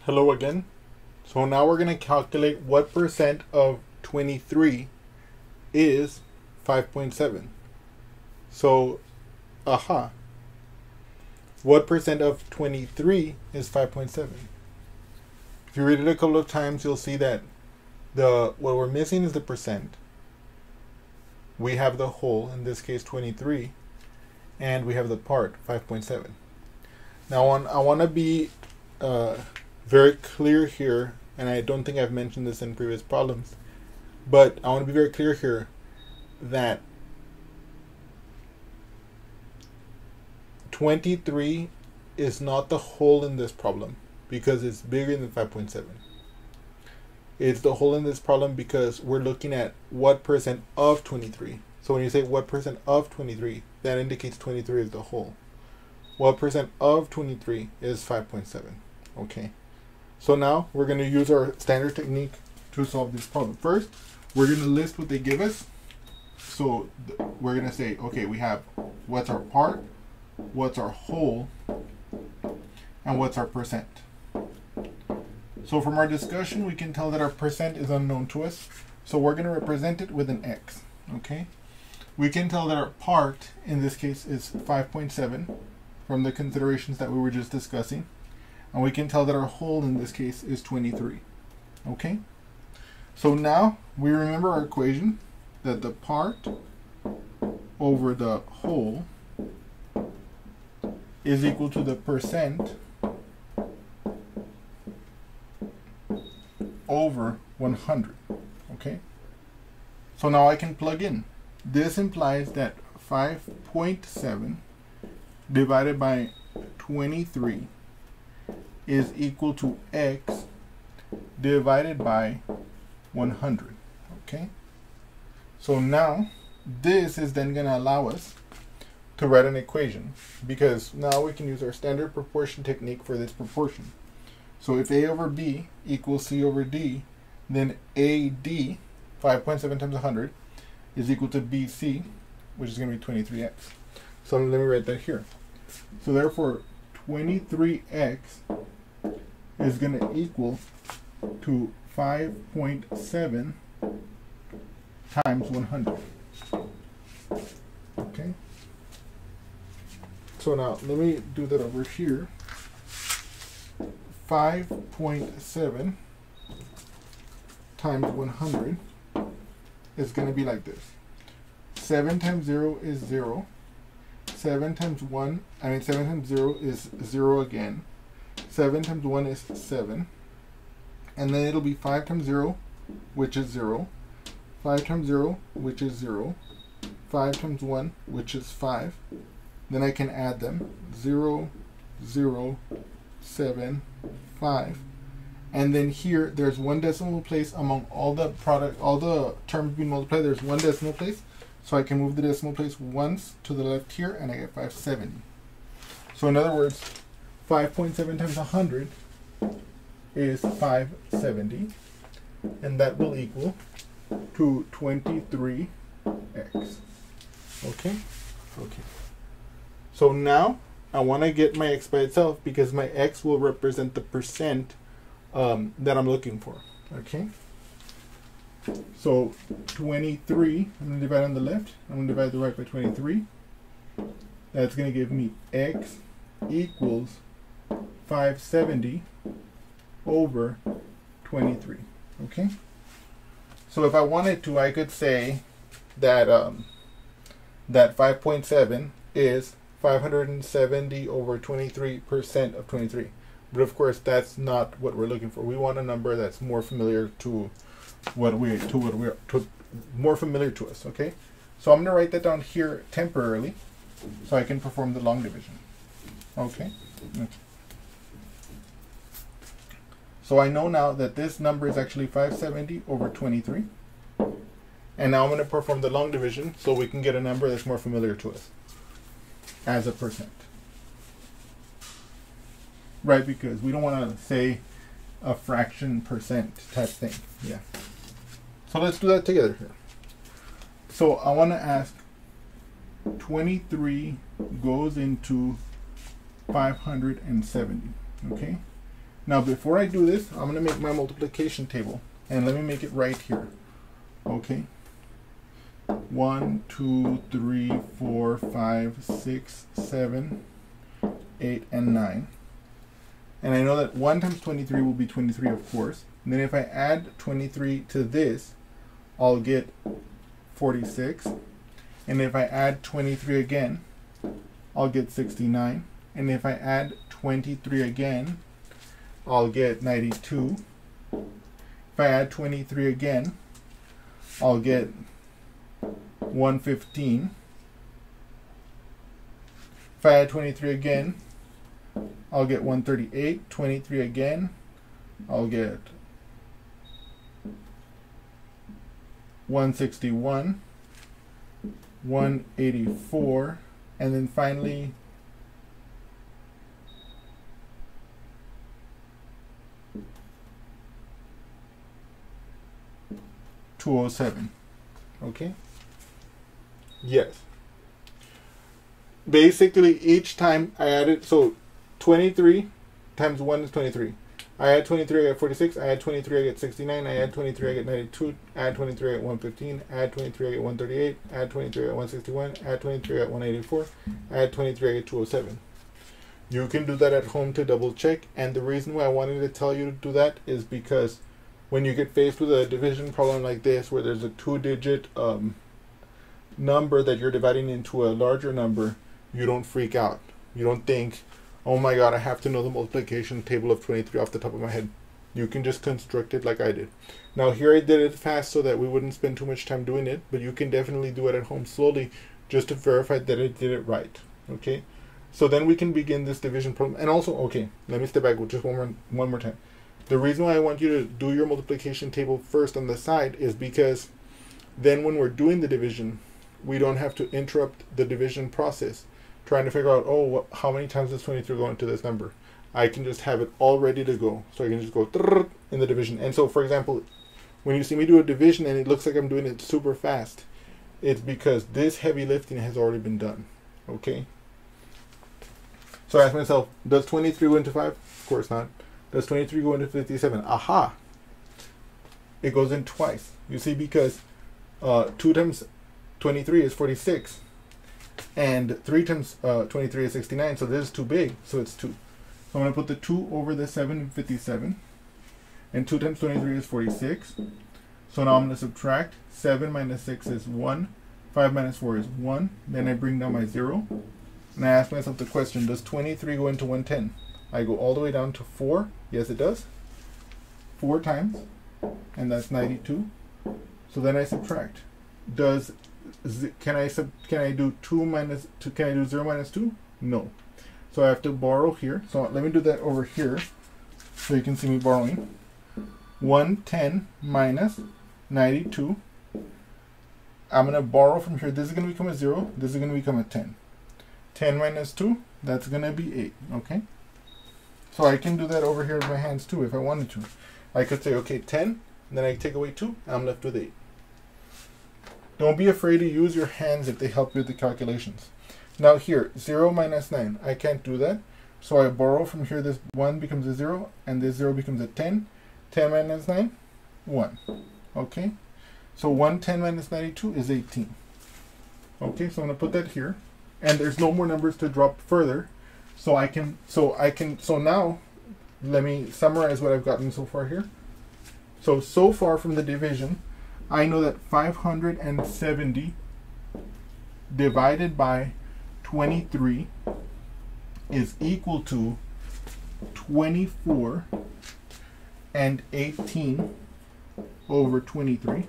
Hello again. So now we're going to calculate what percent of 23 is 5.7. So, what percent of 23 is 5.7? If you read it a couple of times, you'll see that what we're missing is the percent. We have the whole, in this case 23, and we have the part, 5.7. Now I want to be very clear here, and I don't think I've mentioned this in previous problems, but I want to be very clear here that 23 is not the whole in this problem because it's bigger than 5.7. It's the whole in this problem because we're looking at what percent of 23. So when you say what percent of 23, that indicates 23 is the whole. What percent of 23 is 5.7. Okay. So now we're going to use our standard technique to solve this problem. First, we're going to list what they give us. So we're going to say, okay, we have what's our part, what's our whole, and what's our percent. So from our discussion, we can tell that our percent is unknown to us. So we're going to represent it with an X. Okay. We can tell that our part, in this case, is 5.7 from the considerations that we were just discussing. And we can tell that our whole in this case is 23. Okay? So now we remember our equation that the part over the whole is equal to the percent over 100. Okay? So now I can plug in. This implies that 5.7 divided by 23 is equal to X divided by 100. Okay? So now this is then going to allow us to write an equation, because now we can use our standard proportion technique for this proportion. So if A over B equals C over D, then AD, 5.7 times 100, is equal to BC, which is going to be 23X. So let me write that here. So therefore, 23X is going to equal to 5.7 times 100. Okay? So now, let me do that over here. 5.7 times 100 is going to be like this. 7 times 0 is 0. 7 times 0 is 0 again. 7 times 1 is 7. And then it'll be 5 times 0, which is 0. 5 times 0, which is 0. 5 times 1, which is 5. Then I can add them. 0, 0, 7, 5. And then here, there's one decimal place among all the terms being multiplied. There's one decimal place. So I can move the decimal place once to the left here, and I get 570. So in other words, 5.7 times 100 is 570, and that will equal to 23X. Okay? Okay. So now I want to get my X by itself because my X will represent the percent that I'm looking for. Okay? So 23, I'm going to divide on the left. I'm going to divide the right by 23. That's going to give me X equals 570 over 23. Okay? So if I wanted to, I could say that that 5.7 is 570 over 23% of 23. But of course, that's not what we're looking for. We want a number that's more familiar to more familiar to us. Okay? So I'm going to write that down here temporarily so I can perform the long division. Okay? Okay. So I know now that this number is actually 570 over 23. And now I'm going to perform the long division so we can get a number that's more familiar to us as a percent. Right, because we don't want to say a fraction percent type thing. Yeah. So let's do that together here. So I want to ask, 23 goes into 570. Okay? Now before I do this, I'm going to make my multiplication table. And let me make it right here. Okay. 1, 2, 3, 4, 5, 6, 7, 8, and 9. And I know that 1 times 23 will be 23, of course. And then if I add 23 to this, I'll get 46. And if I add 23 again, I'll get 69. And if I add 23 again, I'll get 92. If I add 23 again, I'll get 115. If I add 23 again, I'll get 138. 23 again, I'll get 161, 184, and then finally 207. Okay? Yes. Basically, each time I added, so 23 times 1 is 23. I add 23, I get 46. I add 23, I get 69. I add 23, I get 92. Add 23, I get 115. Add 23, I get 138. Add 23, I get 161. Add 23, I get 184. Add 23, I get 207. You can do that at home to double check. And the reason why I wanted to tell you to do that is because when you get faced with a division problem like this, where there's a 2-digit number that you're dividing into a larger number, you don't freak out. You don't think, oh my god, I have to know the multiplication table of 23 off the top of my head. You can just construct it like I did. Now here I did it fast so that we wouldn't spend too much time doing it, but you can definitely do it at home slowly just to verify that I did it right. Okay? So then we can begin this division problem. And also, okay, let me step back with just one more time. The reason why I want you to do your multiplication table first on the side is because then when we're doing the division, we don't have to interrupt the division process trying to figure out, oh, how many times does 23 go into this number? I can just have it all ready to go. So I can just go in the division. And so, for example, when you see me do a division and it looks like I'm doing it super fast, it's because this heavy lifting has already been done. Okay? So I ask myself, does 23 go into 5? Of course not. Does 23 go into 57? Aha! It goes in twice. You see, because 2 times 23 is 46. And 3 times 23 is 69. So this is too big. So it's 2. So I'm going to put the 2 over the 7 in 57. And 2 times 23 is 46. So now I'm going to subtract. 7 minus 6 is 1. 5 minus 4 is 1. Then I bring down my 0. And I ask myself the question, does 23 go into 110? I go all the way down to 4. Yes, it does. 4 times. And that's 92. So then I subtract. Can I do 2 minus 2? Can I do 0 minus 2? No. So I have to borrow here. So let me do that over here so you can see me borrowing. 110 minus 92. I'm going to borrow from here. This is going to become a 0. This is going to become a 10. 10 minus 2, that's going to be 8. Okay? So I can do that over here with my hands too if I wanted to. I could say, okay, 10, and then I take away 2, and I'm left with 8. Don't be afraid to use your hands if they help you with the calculations. Now here, 0 minus 9, I can't do that. So I borrow from here, this 1 becomes a 0, and this 0 becomes a 10. 10 minus 9, 1. Okay? So 110 minus 92 is 18. Okay, so I'm going to put that here. And there's no more numbers to drop further. So now, let me summarize what I've gotten so far here. So far from the division, I know that 570 divided by 23 is equal to 24 and 18 over 23.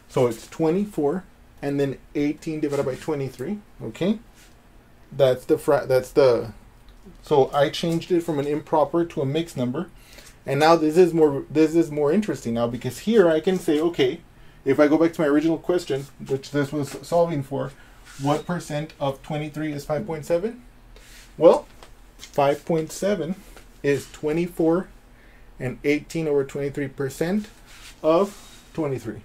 So it's 24 and then 18 divided by 23, okay? So I changed it from an improper to a mixed number. And now this is more interesting now, because here I can say, okay, if I go back to my original question, which this was solving for, what percent of 23 is 5.7? Well, 5.7 is 24 and 18 over 23% of 23.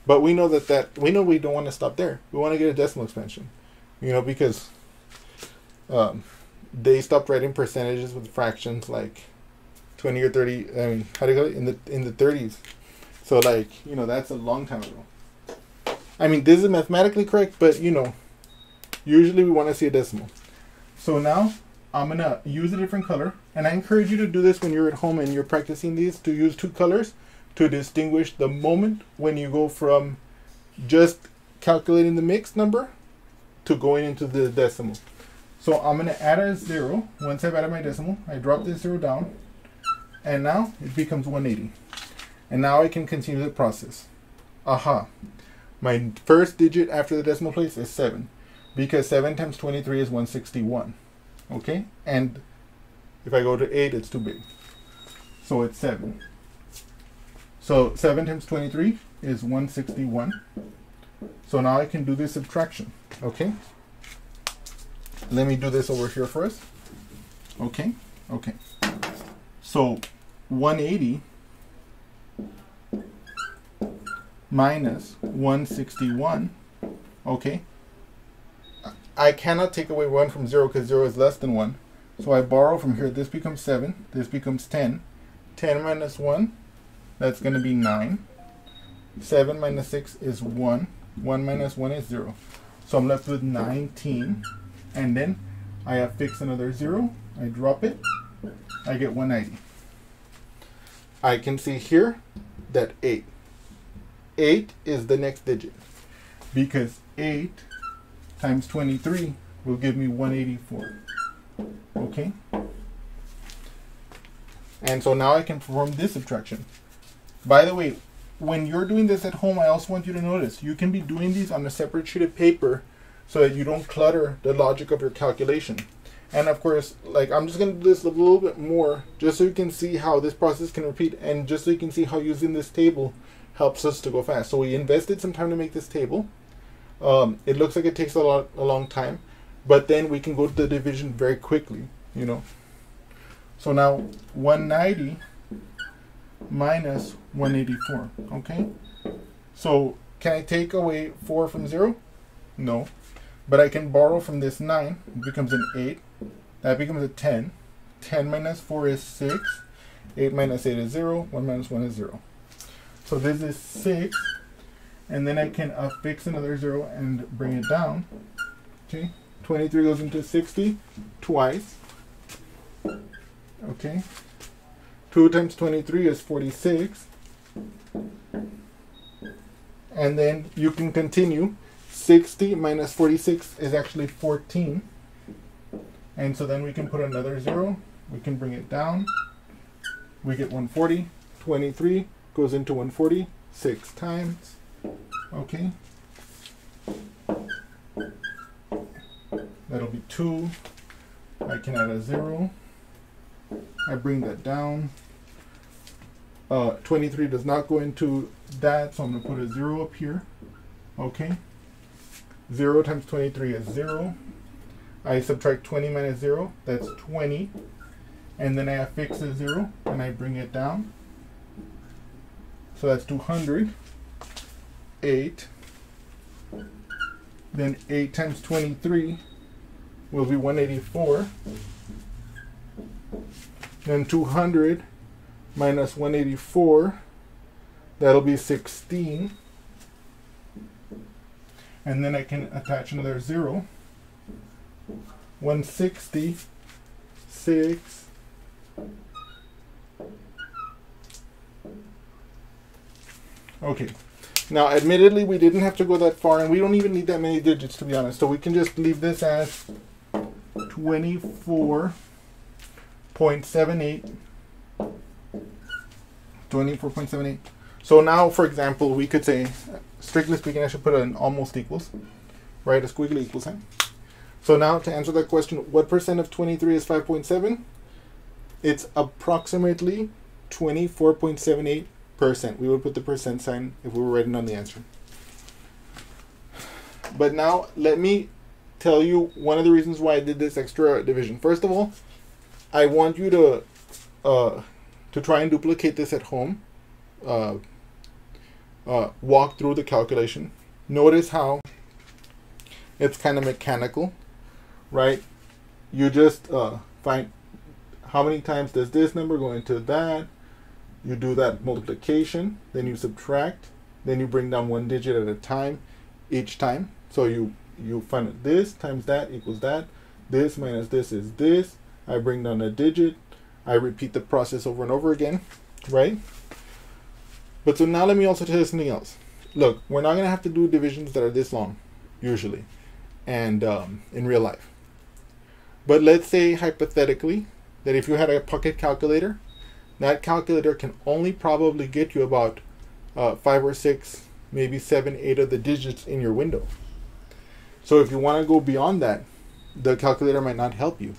But we know we don't want to stop there. We want to get a decimal expansion, because they stopped writing percentages with fractions like 20 or 30, I mean, how do you call it? In the 30s. So, like, you know, that's a long time ago. I mean, this is mathematically correct, but, you know, usually we want to see a decimal. So now I'm going to use a different color. And I encourage you to do this when you're at home and you're practicing these, to use two colors to distinguish the moment when you go from just calculating the mixed number to going into the decimal. So I'm going to add a 0. Once I've added my decimal, I drop this 0 down. And now it becomes 180. And now I can continue the process. Aha. My first digit after the decimal place is 7. Because 7 times 23 is 161. Okay? And if I go to 8, it's too big. So it's 7. So 7 times 23 is 161. So now I can do this subtraction. Okay? Let me do this over here first. Okay? Okay. So 180 minus 161. Okay? I cannot take away 1 from 0 because 0 is less than 1. So I borrow from here. This becomes 7. This becomes 10. 10 minus 1, that's going to be 9. 7 minus 6 is 1. 1 minus 1 is 0. So I'm left with 19. And then I affix another 0. I drop it. I get 190. I can see here that 8. 8 is the next digit. Because 8 times 23 will give me 184. Okay? And so now I can perform this subtraction. By the way, when you're doing this at home, I also want you to notice you can be doing these on a separate sheet of paper so that you don't clutter the logic of your calculation. And of course, like, I'm just going to do this a little bit more just so you can see how this process can repeat, and just so you can see how using this table helps us to go fast. So we invested some time to make this table. It looks like it takes a long time, but then we can go to the division very quickly, you know. So now 190 minus 184, okay? So can I take away 4 from 0? No. But I can borrow from this 9. It becomes an 8. That becomes a 10. 10 minus 4 is 6. 8 minus 8 is 0. 1 minus 1 is 0. So this is 6. And then I can affix another 0 and bring it down. Okay. 23 goes into 60 twice. Okay. 2 times 23 is 46. And then you can continue. 60 minus 46 is actually 14. And so then we can put another 0. We can bring it down. We get 140. 23 goes into 140 6 times. Okay. That'll be 2. I can add a 0. I bring that down. 23 does not go into that, so I'm going to put a 0 up here. Okay. 0 times 23 is 0. I subtract 20 minus 0. That's 20. And then I affix a 0 and I bring it down. So that's 200. 8. Then 8 times 23 will be 184. Then 200 minus 184, that'll be 16. And then I can attach another 0. 166. Okay. Now, admittedly, we didn't have to go that far, and we don't even need that many digits, to be honest. So we can just leave this as 24.78. 24.78. So now, for example, we could say, strictly speaking, I should put an almost equals, right? A squiggly equal sign. So now, to answer that question, what percent of 23 is 5.7? It's approximately 24.78%. We would put the percent sign if we were writing on the answer. But now, let me tell you one of the reasons why I did this extra division. First of all, I want you to try and duplicate this at home. Walk through the calculation. Notice how it's kind of mechanical, right? You just find how many times does this number go into that? You do that multiplication, then you subtract, then you bring down one digit at a time each time. So you find this times that equals that. This minus this is this. I bring down a digit. I repeat the process over and over again, right? But so now let me also tell you something else. Look, we're not going to have to do divisions that are this long, usually, and in real life. But let's say hypothetically that if you had a pocket calculator, that calculator can only probably get you about 5 or 6, maybe 7, 8 of the digits in your window. So if you want to go beyond that, the calculator might not help you.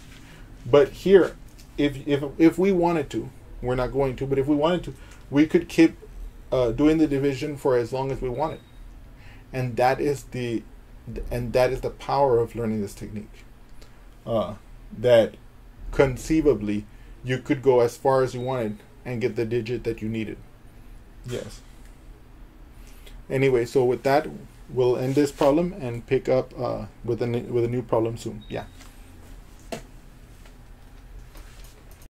But here, if we wanted to, we're not going to, but if we wanted to, we could keep doing the division for as long as we wanted. And that is the power of learning this technique. That conceivably you could go as far as you wanted and get the digit that you needed. Yes. Anyway, so with that, we'll end this problem and pick up with a new problem soon. Yeah.